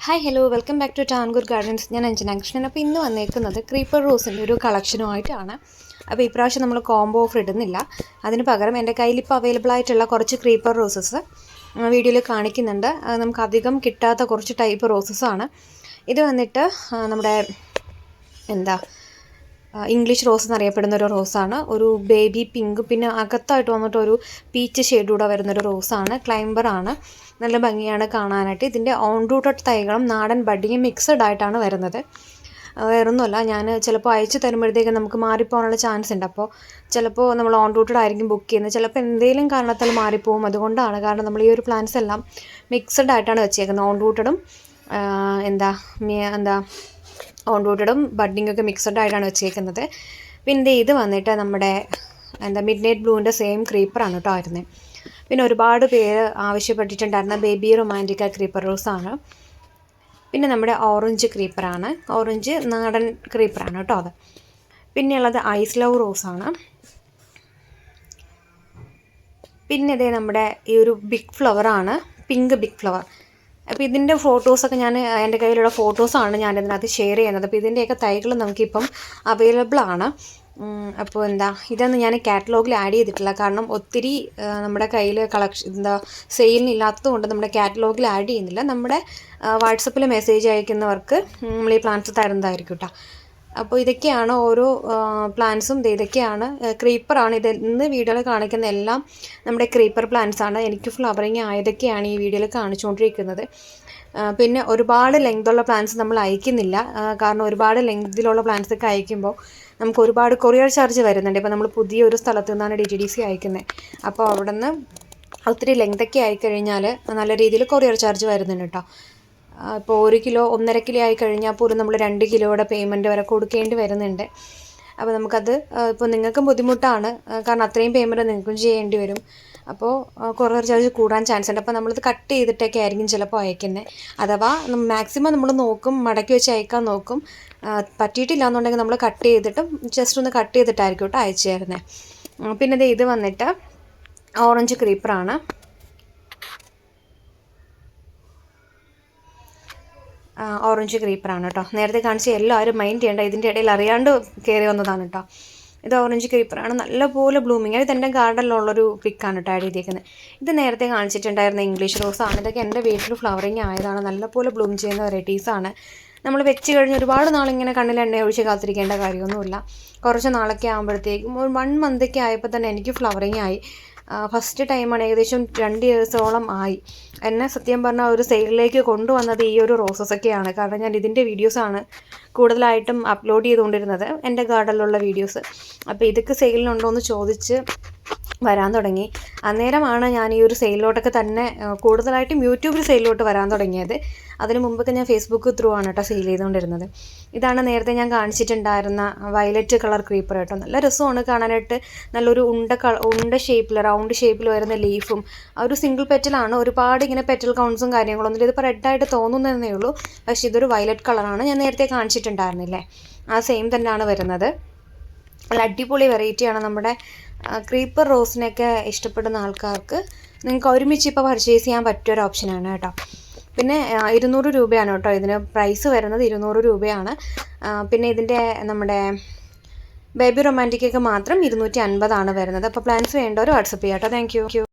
Hi hello welcome back to Tangur gardens. ഞാൻ അഞ്ജന കൃഷ്ണൻ. അപ്പോൾ ഇന്ന് വന്നേക്കുന്നത് ക്രീപ്പർ റോസിൻ്റെ ഒരു കളക്ഷനുമായിട്ടാണ്. അപ്പോൾ ഇപ്രാവശ്യം നമ്മൾ കോംബോ ഓഫർ ഇടുന്നില്ല. അതിന് പകരം എൻ്റെ കയ്യിൽ ഇപ്പോൾ അവൈലബിൾ ആയിട്ടുള്ള കുറച്ച് ക്രീപ്പർ റോസസ് വീഡിയോയിൽ കാണിക്കുന്നുണ്ട്. നമുക്ക് അധികം കിട്ടാത്ത കുറച്ച് ടൈപ്പ് റോസസാണ്. ഇത് വന്നിട്ട് നമ്മുടെ ഇംഗ്ലീഷ് റോസ് എന്നറിയപ്പെടുന്ന ഒരു റോസാണ്. ഒരു ബേബി പിങ്ക്, പിന്നെ അകത്തായിട്ട് വന്നിട്ട് ഒരു പീച്ച് ഷെയ്ഡൂടെ വരുന്നൊരു റോസാണ്. ക്ലൈംബറാണ്. നല്ല ഭംഗിയാണ് കാണാനായിട്ട്. ഇതിൻ്റെ ഓൺ റൂട്ടഡ് തൈകളും നാടൻ ബഡിങ്ങും മിക്സഡ് ആയിട്ടാണ് വരുന്നത്. വേറൊന്നുമല്ല, ഞാൻ ചിലപ്പോൾ അയച്ചു തരുമ്പോഴത്തേക്കും നമുക്ക് മാറിപ്പോകാനുള്ള ചാൻസ് ഉണ്ട്. അപ്പോൾ ചിലപ്പോൾ നമ്മൾ ഓൺ റൂട്ടഡ് ആയിരിക്കും ബുക്ക് ചെയ്യുന്നത്, ചിലപ്പോൾ എന്തെങ്കിലും കാരണത്താൽ മാറിപ്പോകും. അതുകൊണ്ടാണ്. കാരണം നമ്മൾ ഈ ഒരു പ്ലാന്റ്സ് എല്ലാം മിക്സഡ് ആയിട്ടാണ് വെച്ചേക്കുന്നത്. ഓൺ റൂട്ടഡും ഓൺ റൂട്ടഡും ബഡ്ഡിങ്ങൊക്കെ മിക്സഡ് ആയിട്ടാണ് വെച്ചേക്കുന്നത്. പിന്നെ ഇത് വന്നിട്ട് നമ്മുടെ മിഡ് നൈറ്റ് ബ്ലൂവിൻ്റെ സെയിം ക്രീപ്പറാണ് കേട്ടോ വരുന്നത്. പിന്നെ ഒരുപാട് പേര് ആവശ്യപ്പെട്ടിട്ടുണ്ടായിരുന്ന ബേബി റൊമാൻറ്റിക്ക ക്രീപ്പർ റോസാണ്. പിന്നെ നമ്മുടെ ഓറഞ്ച് ക്രീപ്പറാണ്. ഓറഞ്ച് നാടൻ ക്രീപ്പറാണ് കേട്ടോ അത്. പിന്നെയുള്ളത് ഐസ് ലവ് റോസാണ്. പിന്നെ ഇതേ നമ്മുടെ ഈ ഒരു ബിഗ് ഫ്ലവറാണ്, പിങ്ക് ബിഗ് ഫ്ലവർ. അപ്പോൾ ഇതിൻ്റെ ഫോട്ടോസൊക്കെ എൻ്റെ കയ്യിലുള്ള ഫോട്ടോസാണ് ഞാൻ ഇതിനകത്ത് ഷെയർ ചെയ്യുന്നത്. അപ്പോൾ ഇതിൻ്റെയൊക്കെ തൈകൾ നമുക്കിപ്പം അവൈലബിൾ ആണ്. അപ്പോൾ ഇതൊന്നും ഞാൻ കാറ്റലോഗിൽ ആഡ് ചെയ്തിട്ടില്ല. കാരണം ഒത്തിരി നമ്മുടെ കയ്യിൽ സെയിലിന് ഇല്ലാത്തത് കൊണ്ട് നമ്മുടെ കാറ്റലോഗിൽ ആഡ് ചെയ്യുന്നില്ല. നമ്മുടെ വാട്സപ്പിൽ മെസ്സേജ് അയക്കുന്നവർക്ക് നമ്മൾ ഈ പ്ലാന്റ്സ് തരുന്നതായിരിക്കും കേട്ടോ. അപ്പോൾ ഇതൊക്കെയാണ് ഓരോ പ്ലാന്റ്സും. ഇതൊക്കെയാണ് ക്രീപ്പറാണ്. ഇന്ന് വീഡിയോയിൽ കാണിക്കുന്ന എല്ലാം നമ്മുടെ ക്രീപ്പർ പ്ലാന്റ്സ് ആണ്. എനിക്ക് ഫ്ലവറിങ് ആയതൊക്കെയാണ് ഈ വീഡിയോയിൽ കാണിച്ചുകൊണ്ടിരിക്കുന്നത്. പിന്നെ ഒരുപാട് ലെങ്തുള്ള പ്ലാന്റ്സ് നമ്മൾ അയക്കുന്നില്ല. കാരണം ഒരുപാട് ലെങ്തിലുള്ള പ്ലാന്റ്സൊക്കെ അയക്കുമ്പോൾ നമുക്ക് ഒരുപാട് കൊറിയർ ചാർജ് വരുന്നുണ്ട്. ഇപ്പോൾ നമ്മൾ പുതിയൊരു സ്ഥലത്തു നിന്നാണ് DTDC അയക്കുന്നത്. അപ്പോൾ അവിടെ നിന്ന് ഒത്തിരി ലെങ്തൊക്കെ ആയിക്കഴിഞ്ഞാൽ നല്ല രീതിയിൽ കൊറിയർ ചാർജ് വരുന്നുണ്ട് കേട്ടോ. ഇപ്പോൾ 1 കിലോ 1.5 കിലോ ആയിക്കഴിഞ്ഞാൽ പോലും നമ്മൾ 2 കിലോയുടെ പേയ്മെൻറ്റ് വരെ കൊടുക്കേണ്ടി വരുന്നുണ്ട്. അപ്പോൾ നമുക്കത് ഇപ്പോൾ നിങ്ങൾക്കും ബുദ്ധിമുട്ടാണ്. കാരണം അത്രയും പേയ്മെൻറ്റ് നിങ്ങൾക്കും ചെയ്യേണ്ടി വരും. അപ്പോൾ കൊറിയർ ചാർജ് കൂടാൻ ചാൻസ് ഉണ്ട്. അപ്പോൾ നമ്മളിത് കട്ട് ചെയ്തിട്ടൊക്കെ ആയിരിക്കും ചിലപ്പോൾ അയക്കുന്നത്. അഥവാ മാക്സിമം നമ്മൾ നോക്കും, മടക്കി വെച്ച് അയക്കാൻ നോക്കും. പറ്റിയിട്ടില്ല എന്നുണ്ടെങ്കിൽ നമ്മൾ കട്ട് ചെയ്തിട്ടും ജസ്റ്റ് ഒന്ന് കട്ട് ചെയ്തിട്ടായിരിക്കും കേട്ടോ അയച്ചു തരുന്നത്. പിന്നെ ഇത് വന്നിട്ട് ഓറഞ്ച് ക്രീപ്പറാണ്. ഓറഞ്ച് ക്രീപ്പറാണ് കേട്ടോ. നേരത്തെ കാണിച്ച എല്ലാവരും മൈൻഡ് ചെയ്യേണ്ട, ഇതിൻ്റെ ഇടയിൽ അറിയാണ്ട് കയറി വന്നതാണ് കേട്ടോ. ഇത് ഓറഞ്ച് ക്രീപ്പറാണ്. നല്ലപോലെ ബ്ലൂമിങ്. ഇത് എൻ്റെ ഗാർഡനിലുള്ളൊരു പിക്കാണ് കേട്ടോ ആഡ് ചെയ്തേക്കുന്നത്. ഇത് നേരത്തെ കാണിച്ചിട്ടുണ്ടായിരുന്ന ഇംഗ്ലീഷ് റോസാണ്. ഇതൊക്കെ എൻ്റെ വീട്ടിൽ ഫ്ലവറിങ് ആയതാണ്. നല്ലപോലെ ബ്ലൂം ചെയ്യുന്ന വെറൈറ്റീസാണ്. നമ്മൾ വെച്ച് കഴിഞ്ഞ് ഒരുപാട് നാളിങ്ങനെ കണ്ണിൽ എണ്ണ ഒഴിച്ച് കാത്തിരിക്കേണ്ട കാര്യമൊന്നുമില്ല. കുറച്ച് നാളൊക്കെ ആകുമ്പോഴത്തേക്കും ഒരു 1 മന്തൊക്കെ ആയപ്പോൾ തന്നെ എനിക്ക് ഫ്ലവറിങ് ആയി. ഫസ്റ്റ് ടൈമാണ്. ഏകദേശം 2 ഇയേഴ്സോളം ആയി. എന്നെ സത്യം പറഞ്ഞാൽ ഒരു സെയിലിലേക്ക് കൊണ്ടുവന്നത് ഈ ഒരു റോസസൊക്കെയാണ്. കാരണം ഞാൻ ഇതിൻ്റെ വീഡിയോസാണ് കൂടുതലായിട്ടും അപ്ലോഡ് ചെയ്തുകൊണ്ടിരുന്നത്, എൻ്റെ ഗാർഡനിലുള്ള വീഡിയോസ്. അപ്പോൾ ഇതൊക്കെ സെയിലിനുണ്ടോ എന്ന് ചോദിച്ച് വരാൻ തുടങ്ങി. അന്നേരമാണ് ഞാൻ ഈ ഒരു സെയിലിലോട്ടൊക്കെ തന്നെ കൂടുതലായിട്ടും യൂട്യൂബിൽ സെയിലിലോട്ട് വരാൻ തുടങ്ങിയത്. അതിന് മുമ്പൊക്കെ ഞാൻ ഫേസ്ബുക്ക് ത്രൂ ആണ് കേട്ടോ സെയിൽ ചെയ്തുകൊണ്ടിരുന്നത്. ഇതാണ് നേരത്തെ ഞാൻ കാണിച്ചിട്ടുണ്ടായിരുന്ന വയലറ്റ് കളർ ക്രീപ്പർ കേട്ടോ. നല്ല രസമാണ് കാണാനായിട്ട്. നല്ലൊരു ഉണ്ട ഷേപ്പിൽ, റൗണ്ട് ഷേപ്പിൽ വരുന്ന ലീഫും. ആ ഒരു സിംഗിൾ പെറ്റലാണ്. ഒരുപാട് ഇങ്ങനെ പെറ്റൽ കൗണ്ട്സും കാര്യങ്ങളൊന്നും ഇതിപ്പോൾ റെഡായിട്ട് തോന്നുന്നതേ ഉള്ളൂ. പക്ഷേ ഇതൊരു വയലറ്റ് കളറാണ്. ഞാൻ നേരത്തെ കാണിച്ചിട്ടുണ്ടായിരുന്നില്ലേ, ആ സെയിം തന്നെയാണ് വരുന്നത്. നല്ല അടിപൊളി വെറൈറ്റിയാണ്. നമ്മുടെ ക്രീപ്പർ റോസിനൊക്കെ ഇഷ്ടപ്പെടുന്ന ആൾക്കാർക്ക് നിങ്ങൾക്ക് ഒരുമിച്ച് ഇപ്പോൾ പർച്ചേസ് ചെയ്യാൻ പറ്റിയൊരു ഓപ്ഷനാണ് കേട്ടോ. പിന്നെ 200 രൂപയാണ് കേട്ടോ ഇതിന് പ്രൈസ് വരുന്നത്. 200 രൂപയാണ്. പിന്നെ ഇതിൻ്റെ നമ്മുടെ ബേബി റൊമാൻറ്റിക്കൊക്കെ മാത്രം 250 ആണ് വരുന്നത്. അപ്പോൾ പ്ലാൻസ് വേണ്ടവർ വാട്സപ്പ് ചെയ്യാം കേട്ടോ. Thank you.